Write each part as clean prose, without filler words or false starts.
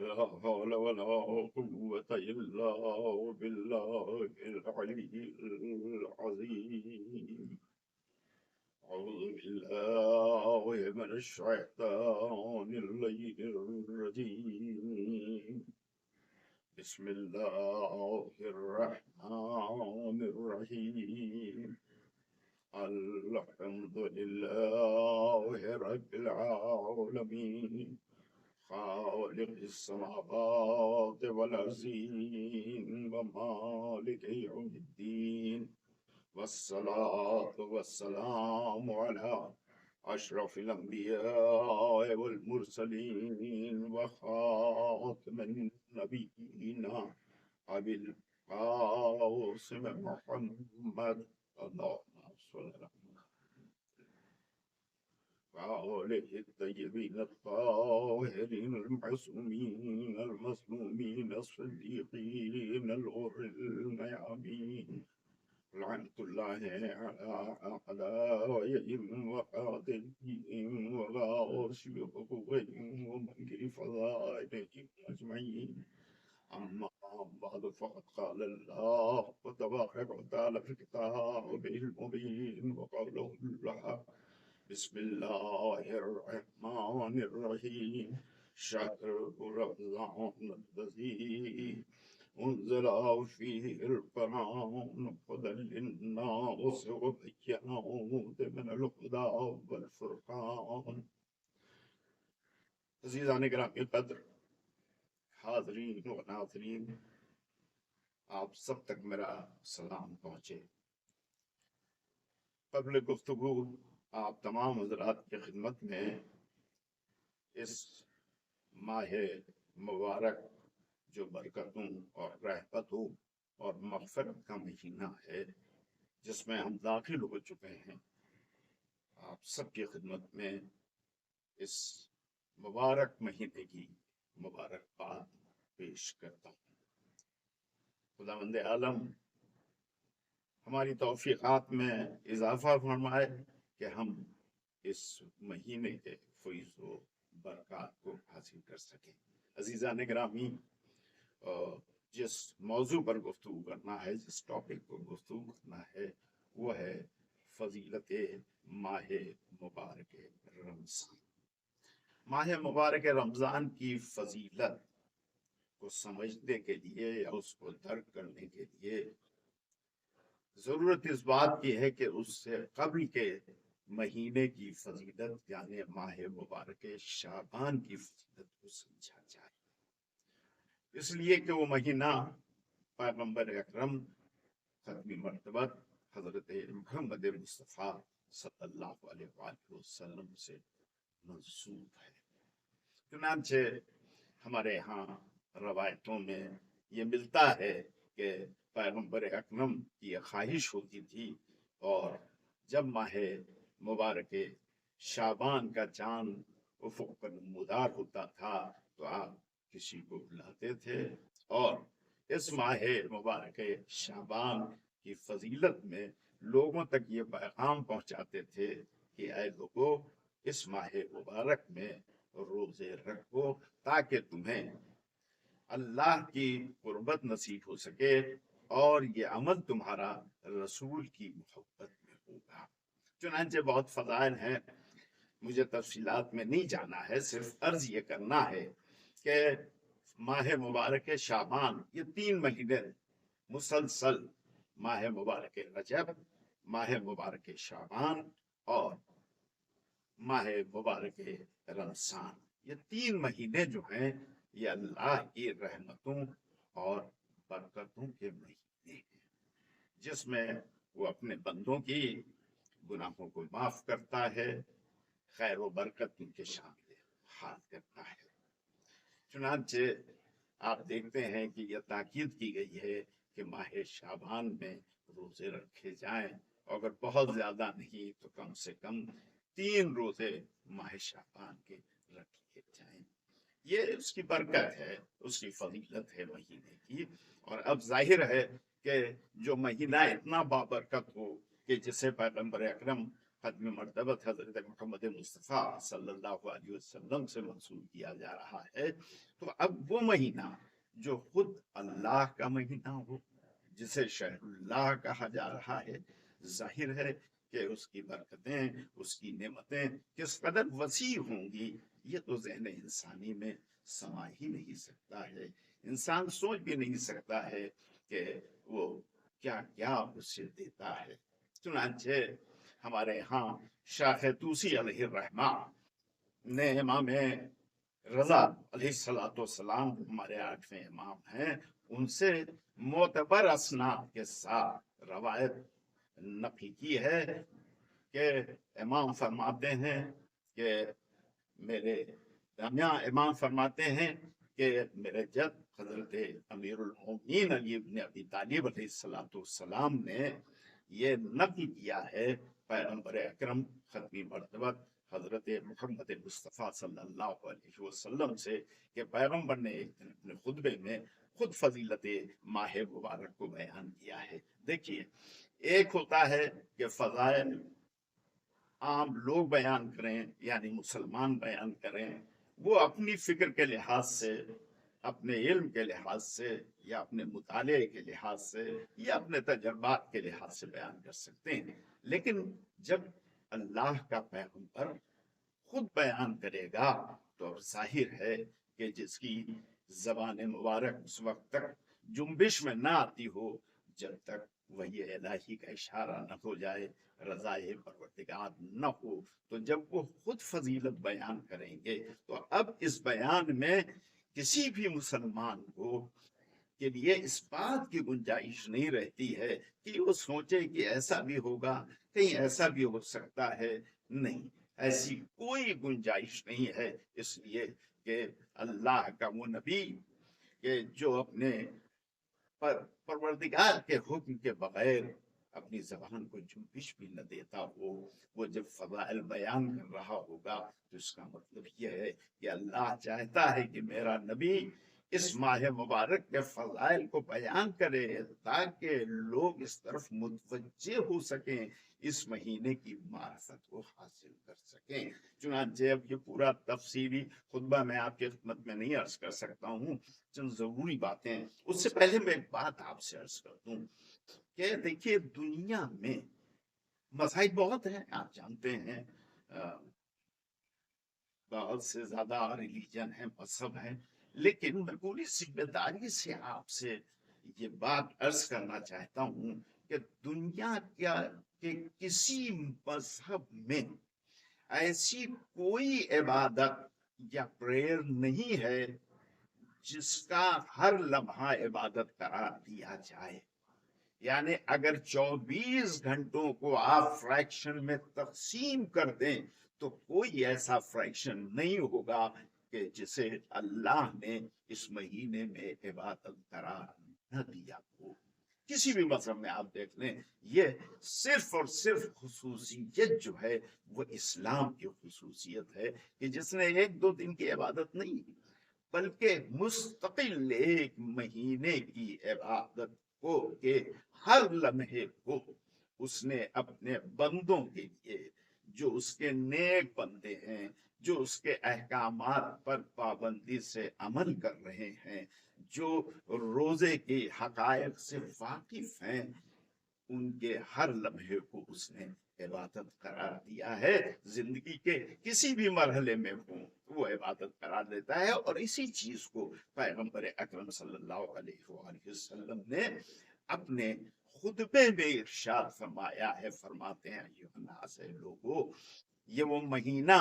لا حول ولا قوة إلا بالله العلي العظيم. أعوذ بالله من الشيطان الرجيم. بسم الله الرحمن الرحيم. الحمد لله رب العالمين، خالق السماوات والأرضين ومالك يوم الدين، والصلاة والسلام على أشرف الأنبياء والمرسلين وخاتم النبيين أبي القاسم محمد، اللهم صل على وآله الطيبين الطاهرين المعصومين المظلومين الصديقين الغر الميامين، لعنة الله على أعدائهم وقاتلهم وغاصب حقوقهم ومنكر فضائلهم أجمعين. أما بعد، فقد قال الله تبارك وتعالى في كتابه المبين وقوله الحق: بسم الله الرحمن الرحيم. شهر رمضان الذي أنزل فيه القرآن هدى للناس وبينات من الهدى والفرقان. عزیزان گرامی قدر، حاضرین و ناظرین، آپ سب تک میرا سلام پہنچے۔ قبل گفتگو آپ تمام حضرات کی خدمت میں اس ماہ مبارک جو برکتوں اور رحمتوں اور مغفرت کا مہینہ ہے، جس میں ہم داخل ہو چکے ہیں، آپ سب کی خدمت میں اس مبارک مہینے کی مبارکباد پیش کرتا ہوں۔ خداوند عالم ہماری توفیقات میں اضافہ فرمائے کہ ہم اس مہینے کے فیض و برکات کو حاصل کر سکیں۔ عزیزان گرامی، جس موضوع پر گفتگو کرنا ہے، جس ٹاپک پر گفتگو کرنا ہے، وہ ہے فضیلت ماہ مبارک رمضان۔ ماہ مبارک رمضان کی فضیلت کو سمجھنے کے لیے یا اس کو درک کرنے کے لیے ضرورت اس بات کی ہے کہ اس سے قبل کے مہینے کی فضیلت یعنی ماہ مبارک شعبان کی فضیلت کو سمجھا جائے، اس لیے کہ وہ مہینہ پیغمبر اکرم ختم مرتبت حضرت محمد مصطفیٰ صلی اللہ علیہ وآلہ وسلم سے منسوب ہے۔ چنانچہ ہمارے ہاں روایتوں میں یہ ملتا ہے کہ پیغمبر اکرم کی یہ خواہش ہوتی تھی، اور جب ماہ مبارک شعبان کا چاند افق پر نمودار ہوتا تھا تو آپ کسی کو بلاتے تھے اور اس ماہ مبارک شعبان کی فضیلت میں لوگوں تک یہ پیغام پہنچاتے تھے کہ اے لوگو، اس ماہ مبارک میں روزے رکھو تاکہ تمہیں اللہ کی قربت نصیب ہو سکے اور یہ عمل تمہارا رسول کی محبت میں ہوگا۔ چنانچہ بہت فضائل ہیں، مجھے تفصیلات میں نہیں جانا ہے، صرف عرض یہ کرنا ہے کہ ماہ مبارک شعبان یہ 3 مہینے مسلسل، ماہ مبارک رجب، ماہ مبارک شعبان اور ماہ مبارک رمضان، یہ 3 مہینے جو ہیں یہ اللہ کی رحمتوں اور برکتوں کے مہینے ہیں، جس میں وہ اپنے بندوں کی گناہوں کو معاف کرتا ہے، خیر و برکت ان کے شامل حال کرتا ہے۔ چنانچہ آپ دیکھتے ہیں کہ یہ تاکید کی گئی ہے کہ ماہ شعبان میں روزے رکھے جائیں، اگر بہت زیادہ نہیں تو کم سے کم 3 روزے ماہ شعبان کے رکھ لیے جائیں۔ یہ اس کی برکت ہے، اس کی فضیلت ہے مہینے کی۔ اور اب ظاہر ہے کہ جو مہینہ اتنا بابرکت ہو کہ جسے پیغمبر اکرم खत्म मर्तबत हजरत मोहम्मद मुस्तफ़ा सल्लल्लाहु अलैहि वसल्लम से मंसूब किया जा रहा है। तो अब वो महीना जो खुद अल्लाह का महीना हो, जिसे शहरुल्लाह कहा जा रहा है, जाहिर है कि उसकी बरकतें, उसकी नेमतें किस कदर वसी होंगी, ये तो ज़हन इंसानी में समा ही नहीं सकता है। इंसान सोच भी नहीं सकता है कि वो क्या क्या उससे देता है। चुनांचे हमारे यहाँ शाह तूसी अलैहिर्रहमान ने इमाम रजा अलैहिस्सलाम हमारे 8वें इमाम हैं, उनसे मोतबर असनाद के साथ रवायत नफी की है कि इमाम फरमाते हैं कि मेरे इमाम फरमाते हैं कि मेरे जद हजरत अमीरुल मोमिनीन अली इब्न अबी तालिब अलैहिस्सलाम ने ये नफी किया है पैगंबर अकरम खत्मी मर्तबत हजरत मोहम्मद मुस्तफ़ा सल्लल्लाहु अलैहि वसल्लम से कि पैगंबर ने एक दिन अपने खुतबे में खुद फजीलत माह मुबारक को बयान किया है। देखिए, एक होता है कि फजाइल आम लोग बयान करें, यानी मुसलमान बयान करें, वो अपनी फिक्र के लिहाज से, अपने इल्म के लिहाज से, या अपने मुताले के लिहाज से, या अपने तजर्बात के लिहाज से बयान कर सकते हैं। लेकिन जब अल्लाह का पैगंबर खुद बयान करेगा तो जाहिर है कि जिसकी जबान मुबारक उस वक्त तक जुम्बिश में ना आती हो, जब तक वही इलाही का इशारा न हो जाए, रज़ाए परवरदिगार न हो, तो जब वो खुद फजीलत बयान करेंगे, तो अब इस बयान में किसी भी मुसलमान को के लिए इस बात की गुंजाइश नहीं रहती है कि वो सोचे कि ऐसा भी होगा, कहीं ऐसा भी हो सकता है। नहीं, ऐसी कोई गुंजाइश नहीं है, इसलिए कि अल्लाह का वो नबी के जो अपने परवरदिगार के हुक्म के बगैर अपनी जबान को जुम्बिश भी न देता हो, वो जब फजाइल बयान कर रहा होगा तो इसका मतलब यह है कि अल्लाह चाहता है कि मेरा नबी इस माह मुबारक के फजाइल को बयान करे ताकि लोग इस तरफ मुतवज्जे हो सकें, इस महीने की मार्फत को हासिल कर सकें। चुनांचे अब ये पूरा तफसीली खुतबा मैं आपके खिदमत में नहीं अर्ज कर सकता हूँ, चंद जरूरी बातें। उससे पहले मैं एक बात आपसे अर्ज कर दूं कि देखिए, दुनिया में मज़ाहिब बहुत हैं, आप जानते हैं, बहुत से ज्यादा रिलीजन है, मजहब है, लेकिन मैं पूरी जिम्मेदारी से आपसे ये बात अर्ज करना चाहता हूँ कि दुनिया के किसी मजहब में ऐसी कोई इबादत या प्रेयर नहीं है जिसका हर लम्हा इबादत करार दिया जाए। यानी अगर 24 घंटों को आप फ्रैक्शन में तकसीम कर दें तो कोई ऐसा फ्रैक्शन नहीं होगा कि जिसे अल्लाह ने इस महीने में इबादत करार न दिया हो। किसी भी मजहब में आप देख लें, ये सिर्फ और सिर्फ खुसूसियत जो है वो इस्लाम की खुसूसियत है कि जिसने एक दो दिन की इबादत नहीं, बल्कि मुस्तकिल एक महीने की इबादत को के हर लम्हे को उसने अपने बंदों के लिए, जो उसके नेक बंदे हैं, जो उसके अहकामात पर पाबंदी से अमल कर रहे हैं, जो रोजे के हकायक से वाकिफ हैं, उनके हर लम्हे को उसने इबादत करार दिया है। जिंदगी के किसी भी मरहले में हो वो इबादत करार देता है। और इसी चीज को पैगंबर अकरम सल्लल्लाहु अलैहि वसल्लम ने अपने खुतबे में इरशाद फरमाया है। फरमाते हैं, अय्युहन्नास, लोगों, ये वो महीना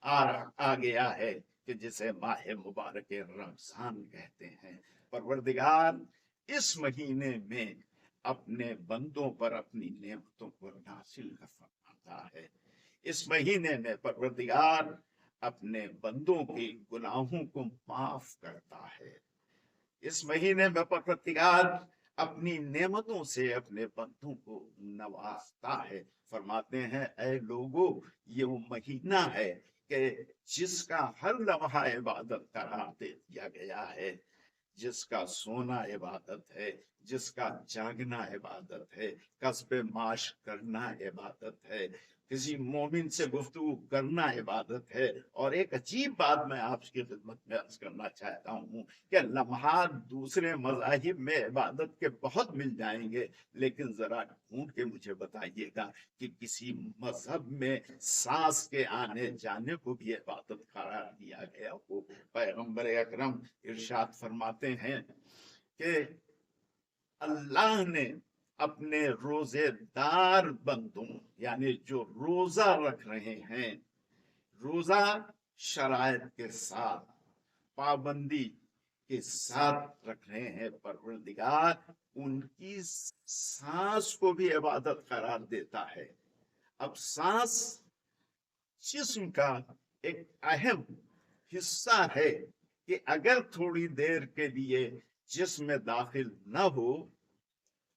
आ गया है कि जिसे माह मुबारक रमजान कहते हैं। परवरदिगार इस महीने में अपने बंदों पर अपनी नेमतों को नासिल फरमाता है। इस महीने में परवरदिगार अपने बंदों के गुनाहों को माफ करता है। इस महीने में परवरदिगार अपनी नेमतों से अपने बंदों को नवाजता है। फरमाते हैं, ऐ लोगों, ये वो महीना है कि जिसका हर लम्हा इबादत करार दे दिया गया है, जिसका सोना इबादत है, जिसका जागना इबादत है, कस्बे माश करना इबादत है, किसी मोमिन से गुफ्तगू करना इबादत है। और एक अजीब बात मैं आपकी खिदमत में अर्ज करना चाहता हूँ कि लम्हात दूसरे मज़ाहिब में इबादत के बहुत मिल जाएंगे, लेकिन जरा ढूंढ के मुझे बताइएगा कि किसी मजहब में सांस के आने जाने को भी इबादत करार दिया गया हो। पैगंबर अकरम इरशाद फरमाते हैं कि अल्लाह ने अपने रोजेदार बंदों, यानी जो रोजा रख रहे हैं, रोजा शरायत के साथ, पाबंदी के साथ रख रहे हैं, परवरदिगार उनकी सांस को भी इबादत करार देता है। अब सांस जिस्म का एक अहम हिस्सा है कि अगर थोड़ी देर के लिए जिस्म में दाखिल न हो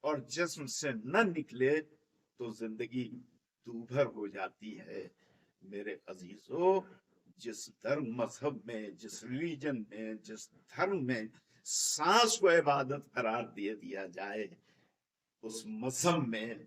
और जिस्म से न निकले तो जिंदगी दूभर हो जाती है। मेरे अजीजों, जिस धर्म मजहब में, जिस रिलीजन में, जिस धर्म में सांस को इबादत करार दे दिया जाए, उस मजहब में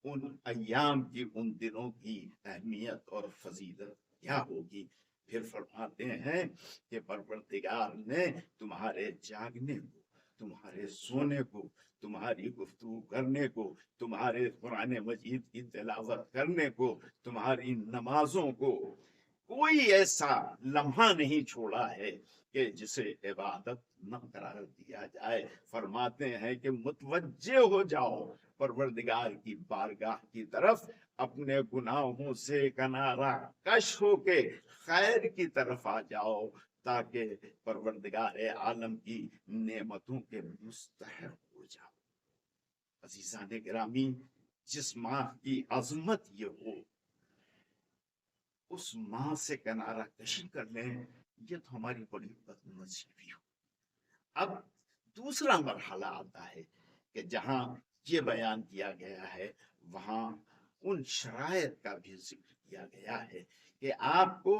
उन अय्याम की, उन दिनों की अहमियत और फजीलत क्या होगी। फिर फरमाते हैं कि परवरदिगार ने तुम्हारे जागने को, तुम्हारे सोने को, तुम्हारी गुफ्तगू करने को, तुम्हारे कुरान मजीद की तिलावत करने को, तुम्हारी नमाजों को कोई ऐसा लम्हा नहीं छोड़ा है कि जिसे इबादत न करार दिया जाए। फरमाते हैं कि मुतवज्जे हो जाओ परवरदिगार की बारगाह की तरफ, अपने गुनाहों से किनारा कश होके खैर की तरफ आ जाओ, ताकि परवरदिगार आलम की नेमतों के मुस्तहक हो जाओ। अजीजान गिरामी, जिस माँ की अजमत ये हो, उस माँ से किनारा कशी कर लें, ये तो हमारी बड़ी बदनसीबी हो। अब दूसरा मरहला आता है कि जहां ये बयान किया गया है, वहां उन शरायत का भी जिक्र किया गया है कि आपको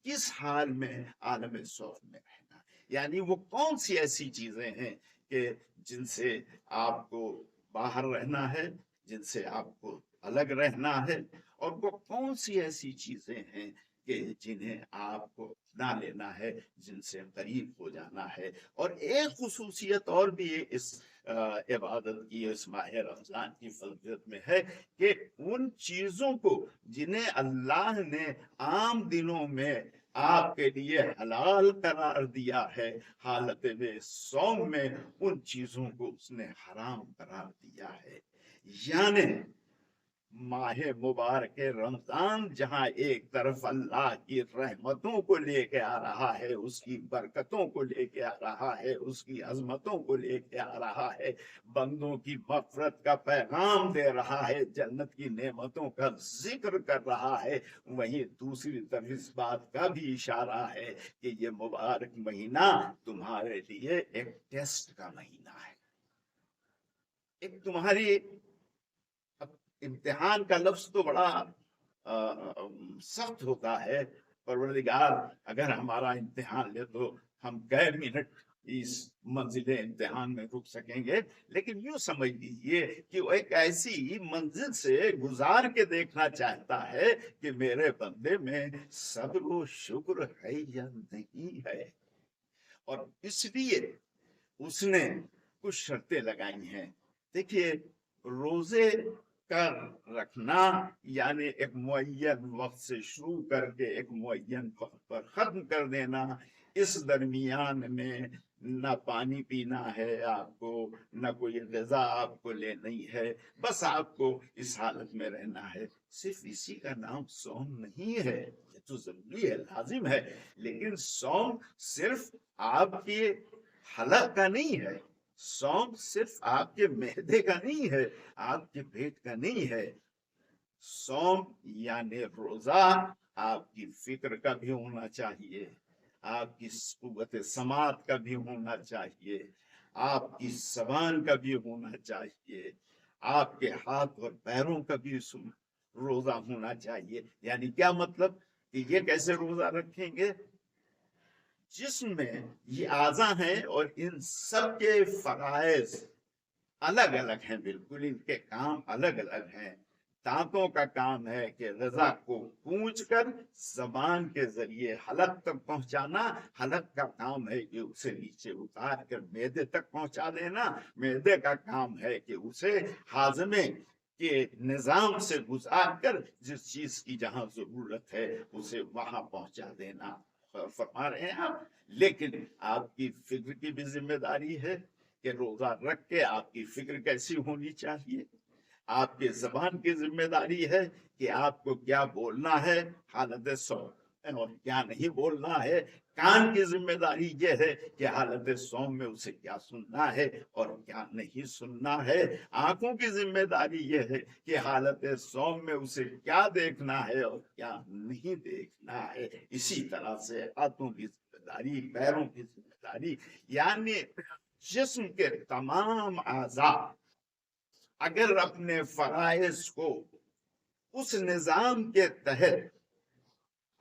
किस हाल में आलम सौफ में रहना, यानी वो कौन सी ऐसी चीजें हैं कि जिनसे आपको बाहर रहना है, जिनसे आपको अलग रहना है, और वो कौन सी ऐसी चीजें हैं कि जिन्हें आपको अपना लेना है, जिनसे करीब हो जाना है। और एक खुसूसियत और भी इस इबादत की, इस माह रमजान की फजीलत में है कि उन चीजों को जिन्हें अल्लाह ने आम दिनों में आपके लिए हलाल करार दिया है, हालत में सौम में उन चीजों को उसने हराम करार दिया है। यानी माहे मुबारक रमजान जहां एक तरफ अल्लाह की रहमतों को लेके आ रहा है, उसकी बरकतों को लेके आ रहा है, उसकी अजमतों को लेके आ रहा है, बंदों की मफरत का पैगाम दे रहा है, जन्नत की नेमतों का जिक्र कर रहा है, वहीं दूसरी तरफ इस बात का भी इशारा है कि ये मुबारक महीना तुम्हारे लिए एक टेस्ट का महीना है, एक तुम्हारी इम्तिहान का लफ्ज तो बड़ा सख्त होता है। परवरदिगार अगर हमारा इम्तिहान ले तो हम कै मिनट इस मंजिल इम्तिहान में रुक सकेंगे, लेकिन यूं समझ लीजिए कि वो एक ऐसी मंजिल से गुजार के देखना चाहता है कि मेरे बंदे में सब्र व शुक्र है या नहीं है। और इसलिए उसने कुछ शर्तें लगाई हैं। देखिए, रोजे का रखना यानी एक मुअय्यन वक्त से शुरू करके एक मुअय्यन वक्त पर खत्म कर देना, इस दरमियान में न पानी पीना है आपको, न कोई ग़िज़ा आपको लेनी है, बस आपको इस हालत में रहना है। सिर्फ इसी का नाम सौम नहीं है, ये तो जरूरी है, लाजिम है, लेकिन सौम सिर्फ आपके हलक का नहीं है, सौम सिर्फ आपके मैदे का नहीं है, आपके पेट का नहीं है। सौम यानी रोजा आपकी फिक्र का भी होना चाहिए, आपकी कुव्वत समात का भी होना चाहिए, आपकी जबान का भी होना चाहिए, आपके हाथ और पैरों का भी रोजा होना चाहिए। यानी क्या मतलब कि ये कैसे रोजा रखेंगे, जिसमें ये आज़ा हैं और इन सब के फराइज अलग अलग हैं, बिल्कुल इनके काम अलग अलग हैं। दांतों का काम है कि रजा को गूंज कर जबान के जरिए हलक तक पहुंचाना, हलक का काम है कि उसे नीचे उतार कर मैदे तक पहुंचा देना, मैदे का काम है कि उसे हाजमे के निजाम से गुजार कर जिस चीज की जहां जरूरत है उसे वहां पहुंचा देना फरमा रहे हैं आप। लेकिन आपकी फिक्र की भी जिम्मेदारी है कि रोजा रख के आपकी फिक्र कैसी होनी चाहिए। आपके जबान की जिम्मेदारी है कि आपको क्या बोलना है हालत सौम और क्या नहीं बोलना है। कान की जिम्मेदारी यह है कि हालत सौम में उसे क्या सुनना है और क्या नहीं सुनना है। आंखों की जिम्मेदारी यह है कि हालत सौम में उसे क्या देखना है और क्या नहीं देखना है। इसी तरह से हाथों की जिम्मेदारी, पैरों की जिम्मेदारी, यानी जिस्म के तमाम आज़ा अगर अपने फराइज को उस निजाम के तहत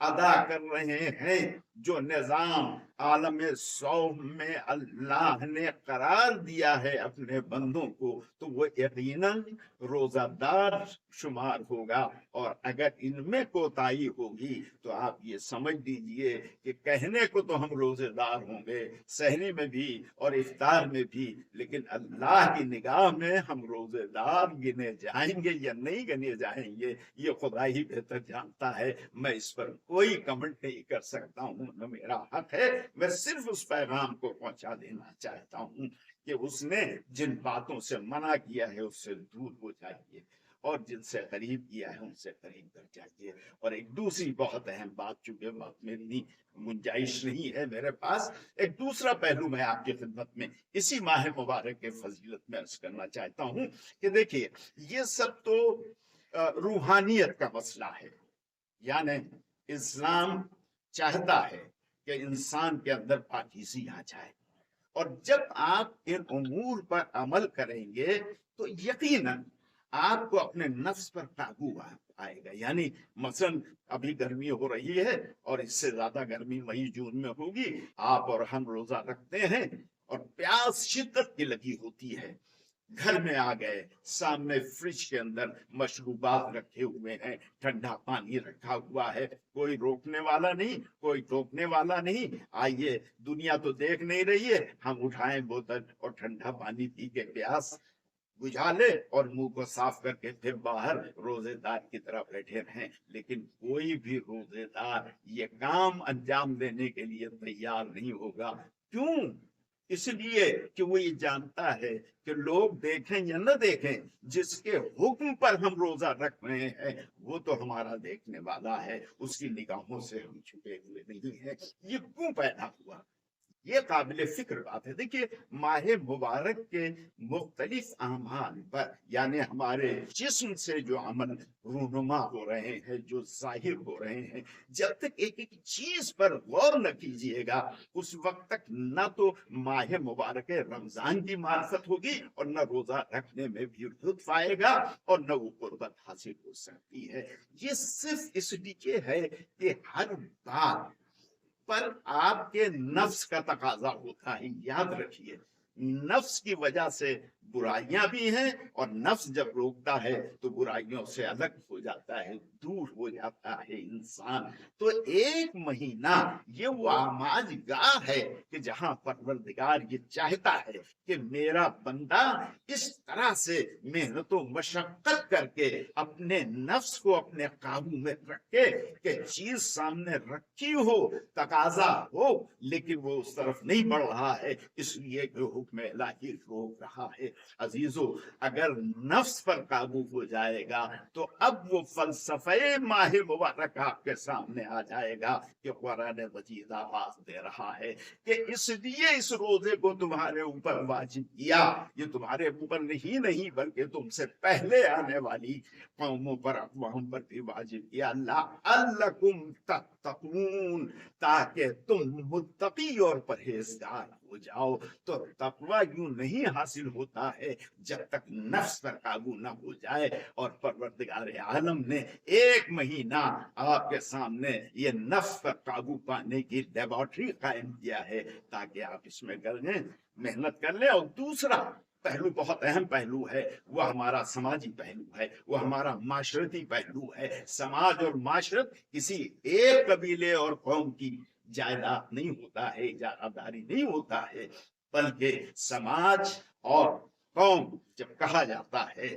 अदा कर रहे हैं जो निजाम आलम सौम में अल्लाह ने करार दिया है अपने बंदों को, तो वो यकीनन रोजादार शुमार होगा। और अगर इनमें कोताही होगी तो आप ये समझ लीजिए कि कहने को तो हम रोजेदार होंगे सहरी में भी और इफ्तार में भी, लेकिन अल्लाह की निगाह में हम रोजेदार गिने जाएंगे या नहीं गिने जाएंगे ये खुदा ही बेहतर जानता है। मैं इस पर कोई कमेंट नहीं कर सकता हूँ, न मेरा हक है। मैं सिर्फ उस पैगाम को पहुंचा देना चाहता हूँ कि उसने जिन बातों से मना किया है उससे दूर हो जाइए और जिनसे करीब किया है उनसे करीब कर जाइए। और एक दूसरी बहुत अहम बात, चूंकि बात मेरी गुंजाइश नहीं है मेरे पास, एक दूसरा पहलू मैं आपकी खिदमत में इसी माह मुबारक के फजीलत में अर्ज करना चाहता हूँ कि देखिए ये सब तो रूहानियत का मसला है। यानी इस्लाम चाहता है कि इंसान के अंदर पाकीज़ी आ जाए, और जब आप इन उमूर पर अमल करेंगे तो यकीनन आपको अपने नफ्स पर काबू आएगा। यानी मसलन अभी गर्मी हो रही है और इससे ज्यादा गर्मी मई जून में होगी, आप और हम रोजा रखते हैं और प्यास शिद्दत की लगी होती है, घर में आ गए, सामने फ्रिज के अंदर मशरूबात रखे हुए हैं, ठंडा पानी रखा हुआ है, कोई रोकने वाला नहीं, कोई टोकने वाला नहीं। आइए, दुनिया तो देख नहीं रही है, हम उठाएं बोतल और ठंडा पानी पी के प्यास बुझा ले और मुंह को साफ करके फिर बाहर रोजेदार की तरफ बैठे रहें। लेकिन कोई भी रोजेदार ये काम अंजाम देने के लिए तैयार नहीं होगा। क्यों? इसलिए कि वो ये जानता है कि लोग देखें या न देखें, जिसके हुक्म पर हम रोजा रख रहे हैं वो तो हमारा देखने वाला है, उसकी निगाहों से हम छुपे हुए नहीं है। ये क्यों पैदा हुआ? ये काबिल फिक्र बात है। देखिए माह मुबारक के मुख्तलिफ आमाल पर, यानी हमारे जिस्म से जो अमल रूनुमा हो रहे हैं, जो जाहिर हो रहे हैं, जब तक एक एक चीज पर गौर न कीजिएगा उस वक्त तक न तो माह मुबारक रमजान की मार्फत होगी और न रोजा रखने में भी लुत्फ आएगा और न वो कुर्बत हासिल हो सकती है। ये सिर्फ इसलिए है कि हर बात पर आपके नफ्स का तकाजा होता है। याद रखिए, नफ्स की वजह से बुराइयां भी हैं और नफ्स जब रोकता है तो बुराइयों से अलग हो जाता है, दूर हो जाता है इंसान। तो एक महीना ये वो आमाज गाह है कि जहां परवरदिगार ये चाहता है कि मेरा बंदा इस तरह से मेहनत व मशक्कत करके अपने नफ्स को अपने काबू में रखे कि चीज सामने रखी हो, तकाजा हो, लेकिन वो उस तरफ नहीं बढ़ रहा है, इसलिए हुक्म इलाही रोक रहा है। अजीजों, अगर नफ्स पर काबू हो जाएगा तो अब वो फलसफे माह मुबारक आपके सामने आ जाएगा कि कुरान मजीद आवाज दे रहा है कि इसलिए इस रोजे को तुम्हारे ऊपर वाजिब किया। ये तुम्हारे ऊपर नहीं बल्कि तुमसे पहले आने वाली कौमों पर, अक़वाम पर भी वाजिब किया। लअल्लकुम तत्तक़ून, ताकि तुम मुत्तकी और परहेजगार हो जाओ। तो तकवा यूं नहीं हासिल होता है जब तक नफ्स पर काबू न हो जाए। और परवरदिगार आलम ने एक महीना आपके सामने ये नफ्स पर काबू पाने की लेबोरेटरी कायम किया है ताकि आप इसमें कर लें, मेहनत कर लें। और दूसरा, پہلو بہت اہم پہلو ہے، وہ ہمارا سماجی پہلو ہے، وہ ہمارا معاشرتی پہلو ہے۔ سماج اور معاشرت کسی ایک قبیلے اور قوم کی جائیداد نہیں ہوتا ہے، اجارہ نہیں ہوتا ہے، بلکہ سماج اور قوم جب کہا جاتا ہے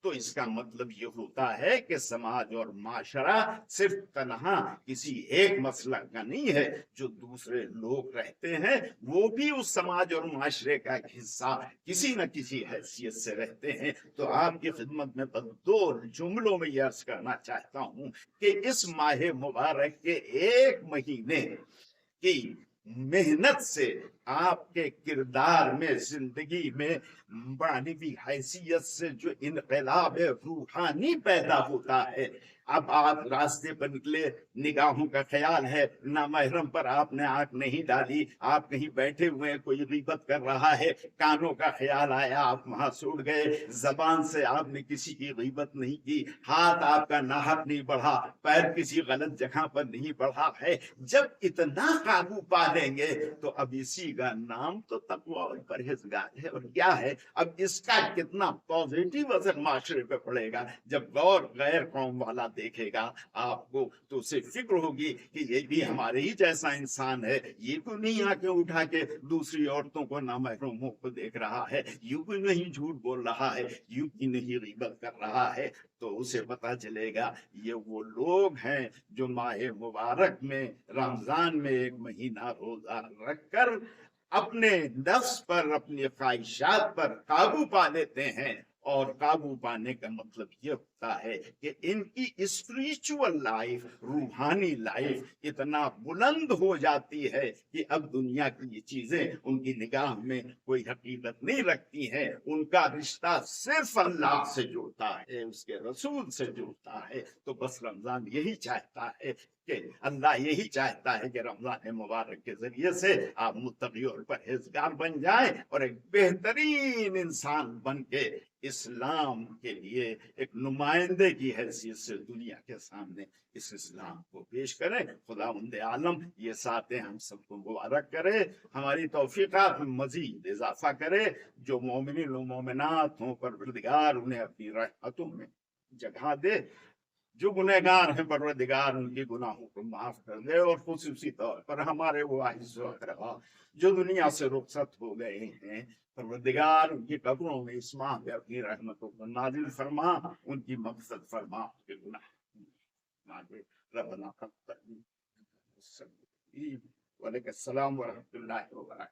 تو اس کا مطلب یہ ہوتا ہے کہ سماج اور معاشرہ صرف تنہا کسی ایک مسلک کا نہیں ہے، جو دوسرے لوگ رہتے ہیں وہ بھی اس سماج اور معاشرے کا ایک حصہ کسی نہ کسی حیثیت سے رہتے ہیں۔ تو آپ کی خدمت میں بس 2 جملوں میں یہ عرض کرنا چاہتا ہوں کہ اس ماہ مبارک کے 1 مہینے کی محنت سے آپ کے کردار میں، زندگی میں، معنوی حیثیت سے جو انقلاب روحانی پیدا ہوتا ہے، اب آپ راستے پر نکلے، نگاہوں کا خیال ہے نامحرم پر آپ نے آنکھ نہیں ڈالی، آپ کہیں بیٹھے ہوئے ہیں، کوئی غیبت کر رہا ہے، کانوں کا خیال آیا آپ وہاں سے اڑ گئے، زبان سے آپ نے کسی کی غیبت نہیں کی، ہاتھ آپ کا ناحق نہیں بڑھا، پیر کسی غلط جگہ پر نہیں بڑھا ہے، جب اتنا قابو پا لیں گے تو اب اسی کا نام تو تقوی اور پرہیزگار ہے۔ اور کیا ہے، اب اس کا کتنا پازیٹیو اثر معاشرے پہ پڑے گا جب غیر قوم والا دیکھے گا آپ کو تو اسے فکر ہوگی کہ یہ بھی ہمارے ہی جیسا انسان ہے، یہ کیوں نہیں آنکھیں اٹھا کے دوسری عورتوں کو نامحرموں کو دیکھ رہا ہے، یوں کیوں نہیں جھوٹ بول رہا ہے، یوں کیوں نہیں غیبت کر رہا ہے۔ تو اسے پتا چلے گا یہ وہ لوگ ہیں جو ماہ مبارک میں، رمضان میں 1 مہینہ روزہ رکھ کر اپنے نفس پر، اپنی خواہشات پر قابو پا لیتے ہیں۔ اور قابو پانے کا مطلب یہ ہوتا ہے کہ ان کی اسپریچول لائف، روحانی لائف اتنا بلند ہو جاتی ہے کہ اب دنیا کی یہ چیزیں ان کی نگاہ میں کوئی حقیقت نہیں رکھتی ہیں، ان کا رشتہ صرف اللہ سے جڑتا ہے، اس کے رسول سے جڑتا ہے۔ تو بس رمضان یہی چاہتا ہے کہ اللہ یہی چاہتا ہے کہ رمضان مبارک کے ذریعے سے آپ متقی اور پرہیزگار بن جائیں اور ایک بہترین انسان بن کے اسلام کے لیے ایک نمائندے کی حیثیت سے دنیا کے سامنے اس اسلام کو پیش کریں۔ خداوند عالم یہ ساتیں ہم سب کو مبارک کرے، ہماری توفیقات میں مزید اضافہ کرے، جو مومنین و مومنات ہوں پروردگار انہیں اپنی رحمتوں میں جگہ دے، جو گنہگار ہیں پروردگار ان کے گناہوں کو معاف کر دے، اور خصوصی طور پر ہمارے وہ اعزاء و اقربا جو دنیا سے رخصت ہو گئے ہیں، پروردگار ان کی قبروں میں اس ماہ میں اپنی رحمتوں کو نازل فرما، ان کی مغفرت فرما، ان کے گناہ ربنا تقبل۔ وعلیکم السلام ورحمۃ اللہ وبرکاتہ۔